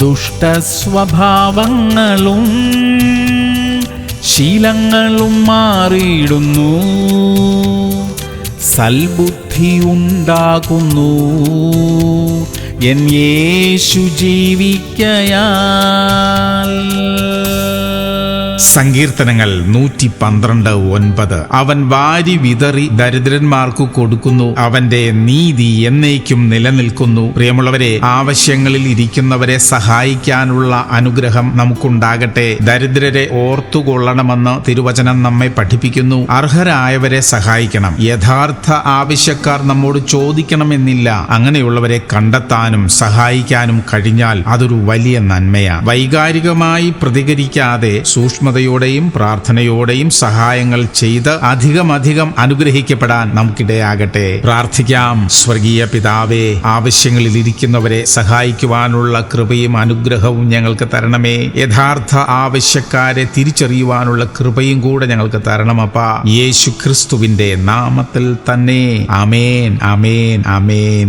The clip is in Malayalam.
ദുഷ്ടസ്വഭാവങ്ങളും ശീലങ്ങളും മാറിയിടുന്നു, സൽബുദ്ധി ഉണ്ടാകുന്നു എൻ യേശു ജീവിക്കയാൽ. സങ്കീർത്തനങ്ങൾ 112:9. അവൻ വാരി വിതറി ദരിദ്രന്മാർക്കു കൊടുക്കുന്നു, അവന്റെ നീതി എന്നേക്കും നിലനിൽക്കുന്നു. പ്രിയമുള്ളവരെ, ആവശ്യങ്ങളിൽ ഇരിക്കുന്നവരെ സഹായിക്കാനുള്ള അനുഗ്രഹം നമുക്കുണ്ടാകട്ടെ. ദരിദ്രരെ ഓർത്തുകൊള്ളണമെന്ന് തിരുവചനം നമ്മെ പഠിപ്പിക്കുന്നു. അർഹരായവരെ സഹായിക്കണം. യഥാർത്ഥ ആവശ്യക്കാർ നമ്മോട് ചോദിക്കണമെന്നില്ല. അങ്ങനെയുള്ളവരെ കണ്ടെത്താനും സഹായിക്കാനും കഴിഞ്ഞാൽ അതൊരു വലിയ നന്മയാണ്. വൈകാരികമായി പ്രതികരിക്കാതെ സൂക്ഷ്മതയോടെയും പ്രാർത്ഥനയോടെയും സഹായങ്ങൾ ചെയ്ത് അധികം അനുഗ്രഹിക്കപ്പെടാൻ നമുക്കിടയാകട്ടെ. പ്രാർത്ഥിക്കാം. സ്വർഗീയ പിതാവേ, ആവശ്യങ്ങളിൽ ഇരിക്കുന്നവരെ സഹായിക്കുവാനുള്ള കൃപയും അനുഗ്രഹവും ഞങ്ങൾക്ക് തരണമേ. യഥാർത്ഥ ആവശ്യക്കാരെ തിരിച്ചറിയുവാനുള്ള കൃപയും കൂടെ ഞങ്ങൾക്ക് തരണമപ്പാ. യേശു ക്രിസ്തുവിന്റെ നാമത്തിൽ തന്നെ. ആമേൻ, ആമേൻ, ആമേൻ.